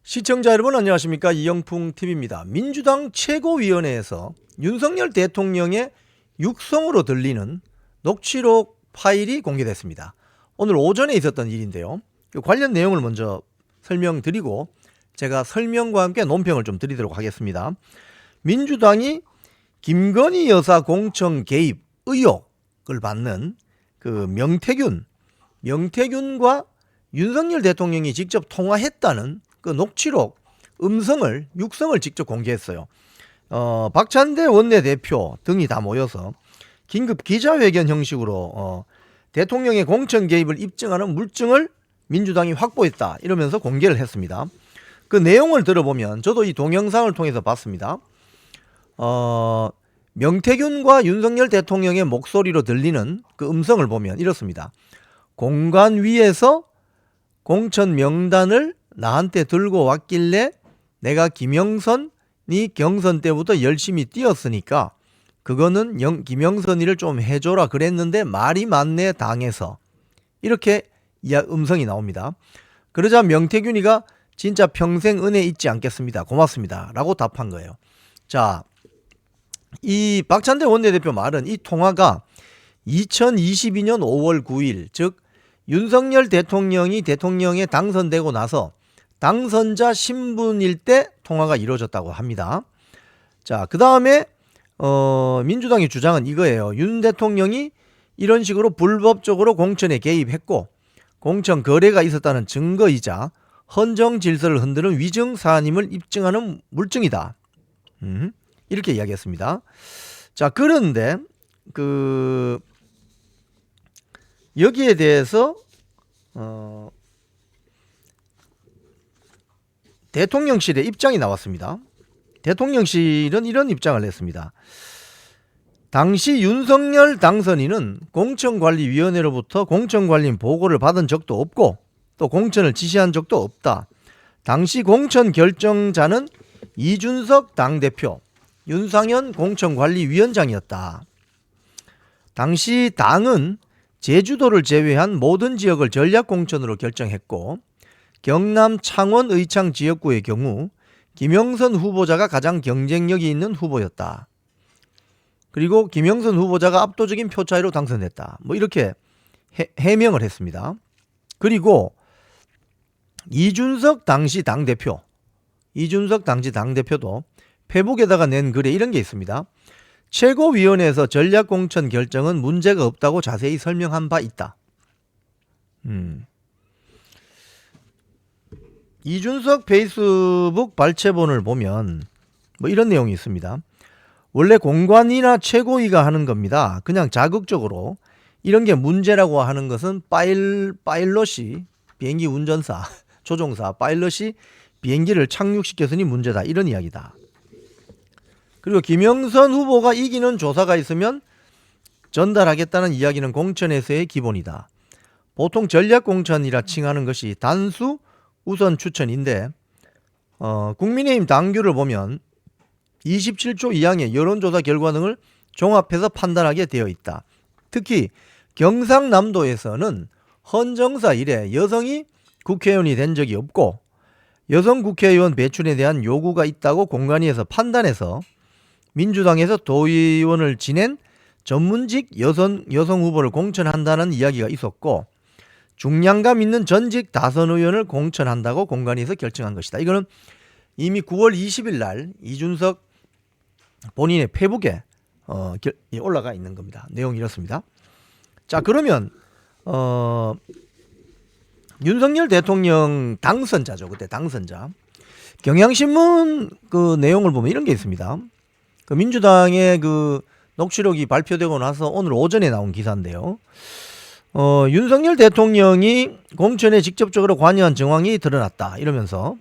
시청자 여러분 안녕하십니까? 이영풍TV입니다. 민주당 최고위원회에서 윤석열 대통령의 육성으로 들리는 녹취록 파일이 공개됐습니다. 오늘 오전에 있었던 일인데요. 관련 내용을 먼저 설명드리고 제가 설명과 함께 논평을 좀 드리도록 하겠습니다. 민주당이 김건희 여사 공천 개입 의혹을 받는 그 명태균과 윤석열 대통령이 직접 통화했다는 그 녹취록 육성을 직접 공개했어요. 박찬대 원내대표 등이 다 모여서 긴급 기자회견 형식으로 대통령의 공천 개입을 입증하는 물증을 민주당이 확보했다 이러면서 공개를 했습니다. 그 내용을 들어보면 저도 이 동영상을 통해서 봤습니다. 명태균과 윤석열 대통령의 목소리로 들리는 그 음성을 보면 이렇습니다. 공관 위에서 공천 명단을 나한테 들고 왔길래 내가 김영선이 경선 때부터 열심히 뛰었으니까 그거는 김영선이를 좀 해줘라 그랬는데 말이 많네 당해서 이렇게 음성이 나옵니다. 그러자 명태균이가 진짜 평생 은혜 잊지 않겠습니다. 고맙습니다. 라고 답한 거예요. 자, 이 박찬대 원내대표 말은 이 통화가 2022년 5월 9일 즉 윤석열 대통령이 대통령에 당선되고 나서 당선자 신분일 때 통화가 이루어졌다고 합니다. 자, 그 다음에 민주당의 주장은 이거예요. 윤 대통령이 이런 식으로 불법적으로 공천에 개입했고 공천 거래가 있었다는 증거이자 헌정 질서를 흔드는 위증 사안임을 입증하는 물증이다. 이렇게 이야기했습니다. 자, 그런데 여기에 대해서 대통령실의 입장이 나왔습니다. 대통령실은 이런 입장을 냈습니다. 당시 윤석열 당선인은 공천관리위원회로부터 공천관리 보고를 받은 적도 없고 또 공천을 지시한 적도 없다. 당시 공천 결정자는 이준석 당대표, 윤상현 공천관리위원장이었다. 당시 당은 제주도를 제외한 모든 지역을 전략공천으로 결정했고 경남 창원 의창 지역구의 경우 김영선 후보자가 가장 경쟁력이 있는 후보였다. 그리고 김영선 후보자가 압도적인 표 차이로 당선됐다. 뭐 이렇게 해명을 했습니다. 그리고 이준석 당시 당대표도 페북에다가 낸 글에 이런 게 있습니다. 최고위원회에서 전략공천 결정은 문제가 없다고 자세히 설명한 바 있다. 이준석 페이스북 발췌본을 보면 뭐 이런 내용이 있습니다. 원래 공관이나 최고위가 하는 겁니다. 그냥 자극적으로 이런 게 문제라고 하는 것은 파일럿이 비행기 운전사, 조종사 파일럿이 비행기를 착륙시켰으니 문제다. 이런 이야기다. 그리고 김영선 후보가 이기는 조사가 있으면 전달하겠다는 이야기는 공천에서의 기본이다. 보통 전략공천이라 칭하는 것이 단수 우선 추천인데 국민의힘 당규를 보면 27조 2항의 여론조사 결과 등을 종합해서 판단하게 되어 있다. 특히 경상남도에서는 헌정사 이래 여성이 국회의원이 된 적이 없고 여성 국회의원 배출에 대한 요구가 있다고 공관위에서 판단해서 민주당에서 도의원을 지낸 전문직 여성 후보를 공천한다는 이야기가 있었고 중량감 있는 전직 다선 의원을 공천한다고 공관위에서 결정한 것이다. 이거는 이미 9월 20일 날 이준석 본인의 페북에 올라가 있는 겁니다. 내용이 이렇습니다. 자, 그러면 윤석열 대통령 당선자죠. 그때 당선자. 경향신문 그 내용을 보면 이런 게 있습니다. 그 민주당의 그 녹취록이 발표되고 나서 오늘 오전에 나온 기사인데요. 윤석열 대통령이 공천에 직접적으로 관여한 정황이 드러났다. 이러면서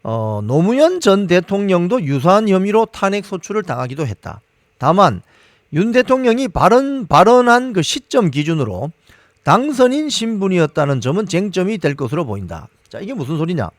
노무현 전 대통령도 유사한 혐의로 탄핵 소추를 당하기도 했다. 다만 윤 대통령이 발언한 그 시점 기준으로 당선인 신분이었다는 점은 쟁점이 될 것으로 보인다. 자, 이게 무슨 소리냐?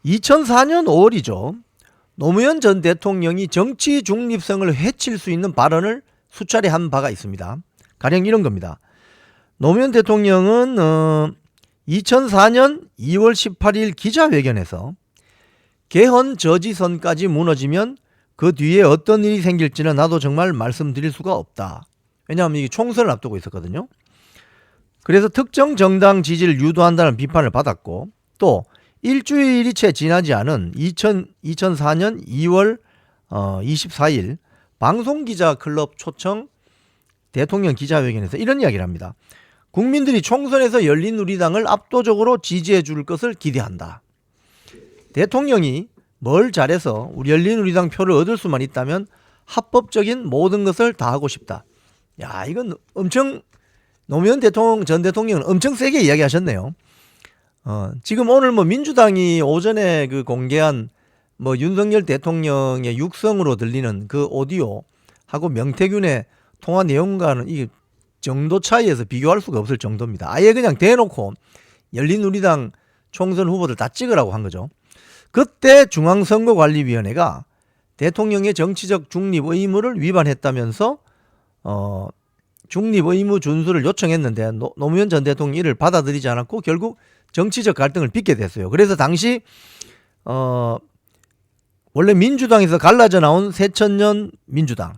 2004년 5월이죠. 노무현 전 대통령이 정치 중립성을 해칠 수 있는 발언을 수차례 한 바가 있습니다. 가령 이런 겁니다. 노무현 대통령은 2004년 2월 18일 기자회견에서 개헌 저지선까지 무너지면 그 뒤에 어떤 일이 생길지는 나도 정말 말씀드릴 수가 없다. 왜냐하면 이게 총선을 앞두고 있었거든요. 그래서 특정 정당 지지를 유도한다는 비판을 받았고, 또 일주일이 채 지나지 않은 2004년 2월 24일 방송기자클럽 초청 대통령 기자회견에서 이런 이야기를 합니다. 국민들이 총선에서 열린우리당을 압도적으로 지지해 줄 것을 기대한다. 대통령이 뭘 잘해서 우리 열린우리당 표를 얻을 수만 있다면 합법적인 모든 것을 다 하고 싶다. 야, 이건 엄청 노무현 전 대통령은 엄청 세게 이야기하셨네요. 지금 오늘 뭐 민주당이 오전에 그 공개한 뭐 윤석열 대통령의 육성으로 들리는 그 오디오하고 명태균의 통화 내용과는 이 정도 차이에서 비교할 수가 없을 정도입니다. 아예 그냥 대놓고 열린우리당 총선 후보들 다 찍으라고 한 거죠. 그때 중앙선거관리위원회가 대통령의 정치적 중립 의무를 위반했다면서 중립 의무 준수를 요청했는데 노무현 전 대통령이 이를 받아들이지 않았고 결국 정치적 갈등을 빚게 됐어요. 그래서 당시 원래 민주당에서 갈라져 나온 새천년 민주당,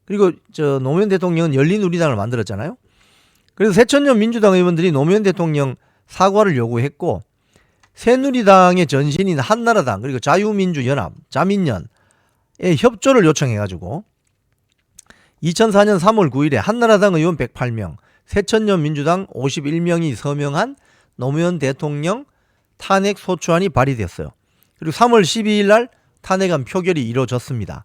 그리고 노무현 대통령은 열린우리당을 만들었잖아요. 그래서 새천년 민주당 의원들이 노무현 대통령 사과를 요구했고, 새누리당의 전신인 한나라당 그리고 자유민주연합 자민련의 협조를 요청해가지고 2004년 3월 9일에 한나라당 의원 108명, 새천년 민주당 51명이 서명한 노무현 대통령 탄핵 소추안이 발의됐어요. 그리고 3월 12일 날 탄핵안 표결이 이루어졌습니다.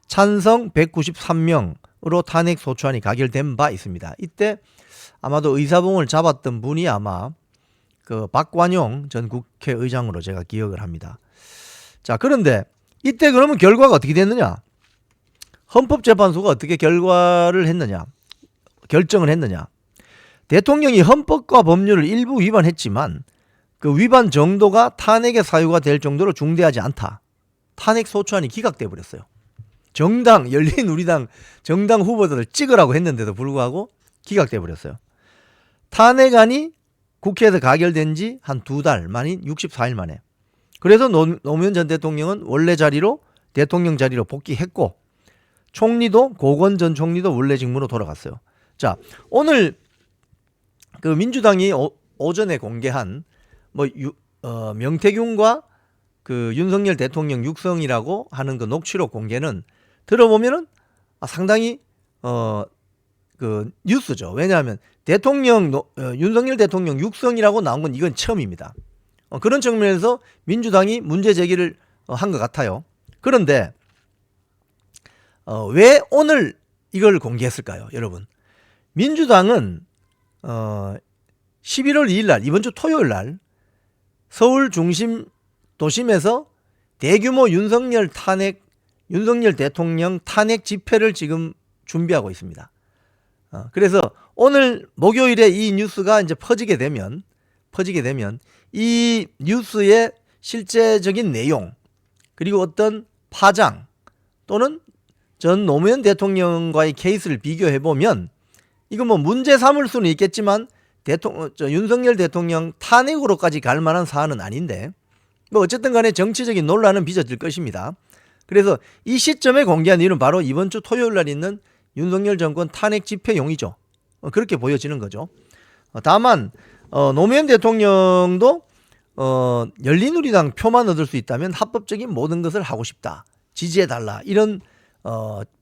찬성 193명으로 탄핵 소추안이 가결된 바 있습니다. 이때 아마도 의사봉을 잡았던 분이 아마 그 박관용 전 국회의장으로 제가 기억을 합니다. 자, 그런데 이때 그러면 결과가 어떻게 됐느냐? 헌법재판소가 어떻게 결정을 했느냐? 대통령이 헌법과 법률을 일부 위반했지만 그 위반 정도가 탄핵의 사유가 될 정도로 중대하지 않다. 탄핵 소추안이 기각돼 버렸어요. 정당 열린우리당 정당 후보들을 찍으라고 했는데도 불구하고 기각돼 버렸어요. 탄핵안이 국회에서 가결된 지 한 2달 만인 64일 만에. 그래서 노무현 전 대통령은 원래 자리로 대통령 자리로 복귀했고, 총리도 고건 전 총리도 원래 직무로 돌아갔어요. 자, 오늘 그 민주당이 오전에 공개한 명태균과 그 윤석열 대통령 육성이라고 하는 그 녹취록 공개는 들어보면은 상당히 그 뉴스죠. 왜냐하면 윤석열 대통령 육성이라고 나온 건 이건 처음입니다. 그런 측면에서 민주당이 문제 제기를 한 것 같아요. 그런데 왜 오늘 이걸 공개했을까요, 여러분? 민주당은 11월 2일 날, 이번 주 토요일 날 서울 중심 도심에서 대규모 윤석열 대통령 탄핵 집회를 지금 준비하고 있습니다. 그래서 오늘 목요일에 이 뉴스가 이제 퍼지게 되면 이 뉴스의 실제적인 내용, 그리고 어떤 파장 또는 전 노무현 대통령과의 케이스를 비교해 보면 이거 뭐 문제 삼을 수는 있겠지만 윤석열 대통령 탄핵으로까지 갈 만한 사안은 아닌데, 뭐 어쨌든 간에 정치적인 논란은 빚어질 것입니다. 그래서 이 시점에 공개한 이유는 바로 이번 주 토요일 날 있는 윤석열 정권 탄핵 집회용이죠. 그렇게 보여지는 거죠. 다만 노무현 대통령도 열린우리당 표만 얻을 수 있다면 합법적인 모든 것을 하고 싶다, 지지해달라, 이런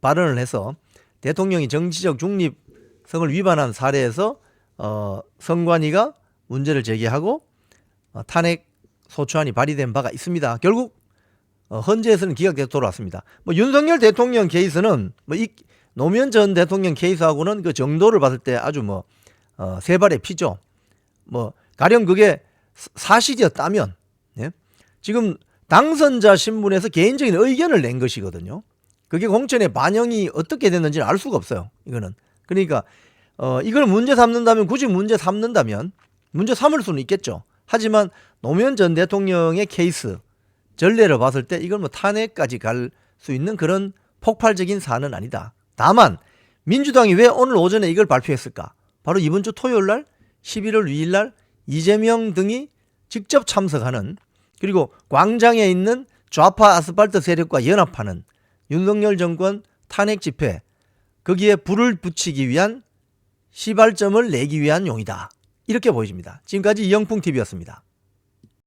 발언을 해서 대통령이 정치적 중립성을 위반한 사례에서 선관위가 문제를 제기하고 탄핵 소추안이 발의된 바가 있습니다. 결국 헌재에서는 기각돼서 돌아왔습니다. 윤석열 대통령 케이스는 이 노무현 전 대통령 케이스하고는 그 정도를 봤을 때 아주 세 발의 피죠. 가령 그게 사실이었다면, 예? 지금 당선자 신분에서 개인적인 의견을 낸 것이거든요. 그게 공천에 반영이 어떻게 됐는지는 알 수가 없어요. 이거는. 그러니까 이걸 문제 삼는다면, 굳이 문제 삼는다면 문제 삼을 수는 있겠죠. 하지만 노무현 전 대통령의 케이스 전례를 봤을 때 이걸 탄핵까지 갈 수 있는 그런 폭발적인 사안은 아니다. 다만 민주당이 왜 오늘 오전에 이걸 발표했을까? 바로 이번 주 토요일 날 11월 2일 날 이재명 등이 직접 참석하는, 그리고 광장에 있는 좌파 아스팔트 세력과 연합하는 윤석열 정권 탄핵 집회, 거기에 불을 붙이기 위한 시발점을 내기 위한 용이다. 이렇게 보여집니다. 지금까지 이영풍TV였습니다.